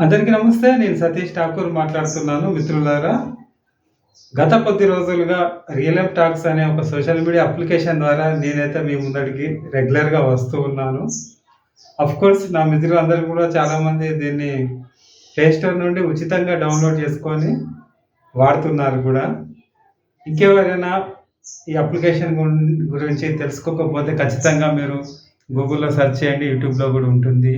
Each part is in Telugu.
అందరికీ నమస్తే. నేను సతీష్ ఠాకూర్ మాట్లాడుతున్నాను మిత్రులారా. గత కొద్ది రోజులుగా రియల్ ఎమ్ టాక్స్ అనే ఒక సోషల్ మీడియా అప్లికేషన్ ద్వారా నేనైతే మీ ముందడికి రెగ్యులర్‌గా వస్తూ ఉన్నాను. ఆఫ్‌కోర్స్ నా మిత్రులందరూ కూడా చాలామంది దీన్ని ప్లే స్టోర్ నుండి ఉచితంగా డౌన్‌లోడ్ చేసుకొని వాడుతున్నారు కూడా. ఇంకెవరైనా ఈ అప్లికేషన్ గురించి తెలుసుకోకపోతే ఖచ్చితంగా మీరు గూగుల్‌లో సెర్చ్ చేయండి. యూట్యూబ్‌లో కూడా ఉంటుంది.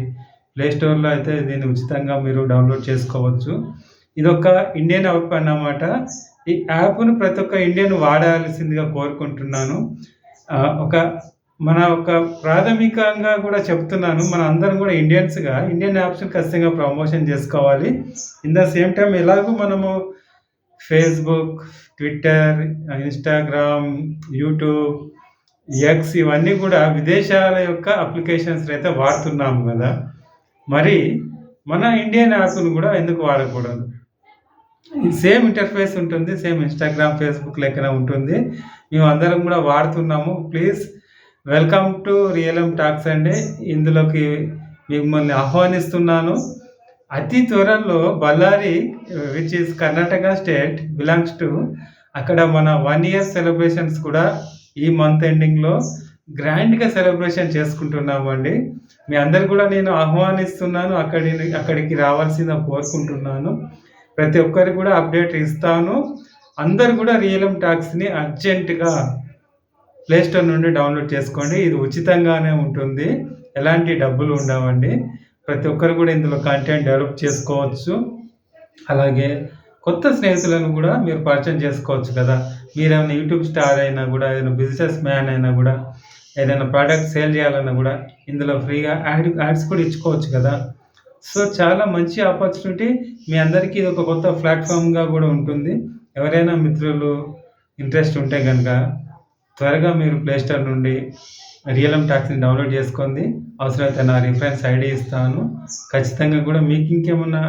ప్లే స్టోర్‌లో అయితే దీన్ని ఉచితంగా మీరు డౌన్‌లోడ్ చేసుకోవచ్చు. ఇదొక ఇండియన్ యాప్ అన్నమాట. ఈ యాప్‌ను ప్రతి ఒక్క ఇండియన్ వాడాల్సిందిగా కోరుకుంటున్నాను. ఒక ప్రాథమికంగా కూడా చెప్తున్నాను. మనందరం కూడా ఇండియన్స్‌గా ఇండియన్ యాప్స్‌ని ఖచ్చితంగా ప్రమోషన్ చేసుకోవాలి. ఇన్ ద సేమ్ టైమ్ ఎలాగో మనము Facebook, Twitter, Instagram, YouTube, X ఇవన్నీ కూడా విదేశాల యొక్క అప్లికేషన్స్ అయితే వాడుతున్నాము గదా! మరి మన ఇండియన్ యాప్‌ని కూడా ఎందుకు వాడకూడదు? సేమ్ ఇంటర్ఫేస్ ఉంటుంది. సేమ్ ఇన్‌స్టాగ్రామ్, ఫేస్‌బుక్ లెక్కనే ఉంటుంది. మేమందరం కూడా వాడుతున్నాము. Please welcome to real M talks అండి. ఇందులోకి మిమ్మల్ని ఆహ్వానిస్తున్నాను. అతి త్వరలో Ballari which is Karnataka state belongs to అక్కడ మన 1 ఇయర్ సెలబ్రేషన్స్ కూడా ఈ మంత్ ఎండింగ్‌లో గ్రాండ్‌గా సెలబ్రేషన్ చేసుకుంటున్నామండి. మీ అందరు కూడా నేను ఆహ్వానిస్తున్నాను. అక్కడికి రావాల్సిందిగా కోరుకుంటున్నాను. ప్రతి ఒక్కరికి కూడా అప్డేట్ ఇస్తాను. అందరూ కూడా రియల్ ఎమ్ టాక్స్‌ని అర్జెంట్‌గా ప్లే స్టోర్ నుండి డౌన్‌లోడ్ చేసుకోండి. ఇది ఉచితంగానే ఉంటుంది. ఎలాంటి డబ్బులు ఉండవండి. ప్రతి ఒక్కరు కూడా ఇందులో కంటెంట్ డెవలప్ చేసుకోవచ్చు. అలాగే కొత్త స్నేహితులను కూడా మీరు పరిచయం చేసుకోవచ్చు కదా! మీరేమైనా యూట్యూబ్ స్టార్ అయినా కూడా, ఏదైనా బిజినెస్ మ్యాన్ అయినా కూడా, ఏదైనా ప్రోడక్ట్ సేల్ చేయాలన్నా కూడా ఇందులో ఫ్రీగా యాడ్స్ కూడా ఇచ్చుకోవచ్చు కదా! సో, చాలా మంచి ఆపర్చునిటీ. మీ అందరికీ ఇది ఒక కొత్త ప్లాట్‌ఫార్మ్‌గా కూడా ఉంటుంది. ఎవరైనా మిత్రులు ఇంట్రెస్ట్ ఉంటే గనక త్వరగా మీరు ప్లే స్టోర్ నుండి రియల్ ఎమ్ టాక్స్‌ని డౌన్‌లోడ్ చేసుకోండి. అవసరమైతే నా రిఫరెన్స్ ఐడీ ఇస్తాను. ఖచ్చితంగా కూడా మీకు ఇంకేమన్నా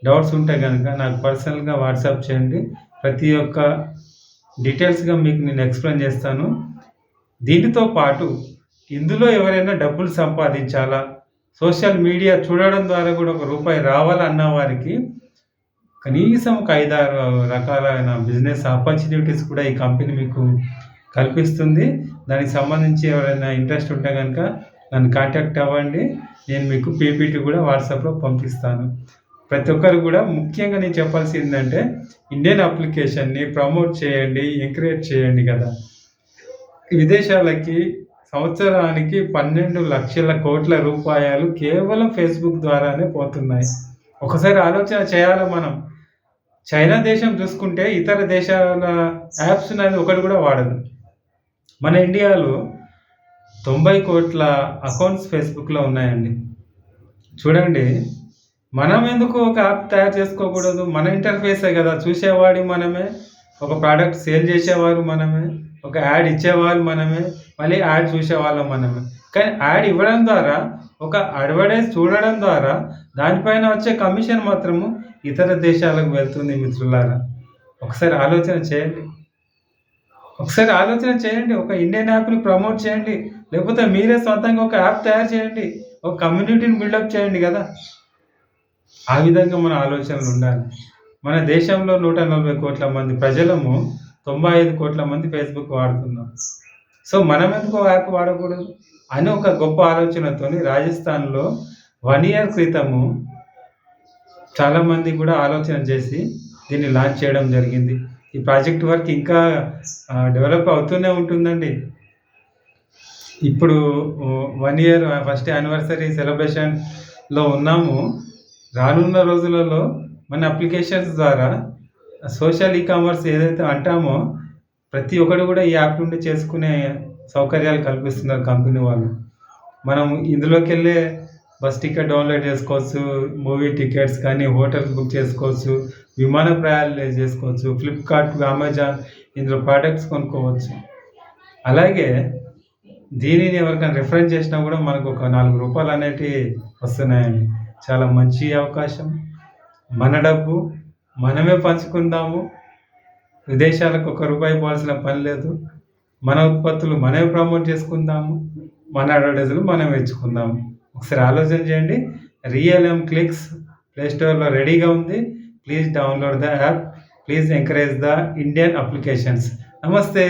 డౌట్స్ ఉంటే గనక నాకు పర్సనల్‌గా వాట్సాప్ చేయండి. ప్రతి ఒక్క డీటెయిల్స్‌గా మీకు నేను ఎక్స్‌ప్లెయిన్ చేస్తాను. దీనితో పాటు ఇందులో ఎవరైనా డబ్బులు సంపాదించాలా, సోషల్ మీడియా చూడడం ద్వారా కూడా ఒక రూపాయి రావాలన్న వారికి కనీసం ఒక 5, 6 రకాలైన బిజినెస్ ఆపర్చునిటీస్ కూడా ఈ కంపెనీ మీకు కల్పిస్తుంది. దానికి సంబంధించి ఎవరైనా ఇంట్రెస్ట్ ఉంటే గనక నన్ను కాంటాక్ట్ అవ్వండి. నేను మీకు పీపీటీ కూడా వాట్సాప్‌లో పంపిస్తాను. ప్రతి ఒక్కరు కూడా ముఖ్యంగా నేను చెప్పాల్సిందేంటంటే ఇండియన్ అప్లికేషన్‌ని ప్రమోట్ చేయండి, ఎంకరేజ్ చేయండి కదా! విదేశాలకి సంవత్సరానికి 12,00,00,000 రూపాయలు కేవలం ఫేస్‌బుక్ ద్వారానే పోతున్నాయి. ఒకసారి ఆలోచన చేయాలా మనం. చైనా దేశం చూసుకుంటే ఇతర దేశాల యాప్స్‌నది ఒకటి కూడా వాడదు. మన ఇండియాలో 90,00,00,000 అకౌంట్స్ ఫేస్‌బుక్‌లో ఉన్నాయండి. చూడండి, మనం ఎందుకు ఒక యాప్ తయారు చేసుకోకూడదు? మన ఇంటర్ఫేసే కదా! చూసేవాడి మనమే, ఒక ప్రోడక్ట్ సేల్ చేసేవారు మనమే, ఒక యాడ్ ఇచ్చేవాళ్ళు మనమే, మళ్ళీ యాడ్ చూసేవాళ్ళం మనమే. కానీ యాడ్ ఇవ్వడం ద్వారా, ఒక అడ్వర్టైజ్ చూడడం ద్వారా దానిపైన వచ్చే కమిషన్ మాత్రము ఇతర దేశాలకు వెళ్తుంది మిత్రులారా. ఒకసారి ఆలోచన చేయండి. ఒక ఇండియన్ యాప్‌ని ప్రమోట్ చేయండి. లేకపోతే మీరే సొంతంగా ఒక యాప్ తయారు చేయండి. ఒక కమ్యూనిటీని బిల్డప్ చేయండి గదా! ఆ విధంగా మన ఆలోచనలుండాలి. మన దేశంలో 140,00,00,000 మంది ప్రజలము, 95,00,00,000 మంది ఫేస్‌బుక్ వాడుతున్నాం. సో, మనమెందుకు ఆ యాప్ వాడకూడదు? అని ఒక గొప్ప ఆలోచనతోని రాజస్థాన్‌లో 1 ఇయర్ క్రితము చాలామంది కూడా ఆలోచన చేసి దీన్ని లాంచ్ చేయడం జరిగింది. ఈ ప్రాజెక్ట్ వర్క్ ఇంకా డెవలప్ అవుతూనే ఉంటుందండి. ఇప్పుడు 1 ఇయర్ ఫస్ట్ యానివర్సరీ సెలబ్రేషన్‌లో ఉన్నాము. రానున్న రోజులలో మన అప్లికేషన్స్ ద్వారా సోషల్ కామర్స్ ఏదైతే అంటామో ప్రతి ఒక్కడు కూడా ఈ యాప్ నుండి చేసుకునే సౌకర్యాలు కల్పిస్తున్నారు కంపెనీ వాళ్ళు. మనం ఇందులోకెళ్ళే బస్ టికెట్ డౌన్‌లోడ్ చేసుకోవచ్చు, మూవీ టికెట్స్ కానీ, హోటల్స్ బుక్ చేసుకోవచ్చు, విమాన ప్రయాణాలు చేసుకోవచ్చు, ఫ్లిప్‌కార్ట్, అమెజాన్ ఇందులో ప్రొడక్ట్స్ కొనుక్కోవచ్చు. అలాగే దీనిని ఎవరికైనా రిఫరెన్స్ చేసినా కూడా మనకు ఒక రూ. 4 అనేటివి వస్తున్నాయండి. చాలా మంచి అవకాశం. మన డబ్బు మనమే పంచుకుందాము. విదేశాలకు ఒక రూపాయి పోవాల్సిన పని లేదు. మన ఉత్పత్తులు మనమే ప్రమోట్ చేసుకుందాము. మన అడ్వర్టైజ్‌లు మనమే ఇచ్చుకుందాము. ఒకసారి ఆలోచన చేయండి. రియల్ ఎమ్ క్లిక్స్ ప్లే స్టోర్‌లో రెడీగా ఉంది. Please download the app. Please encourage the Indian applications. నమస్తే.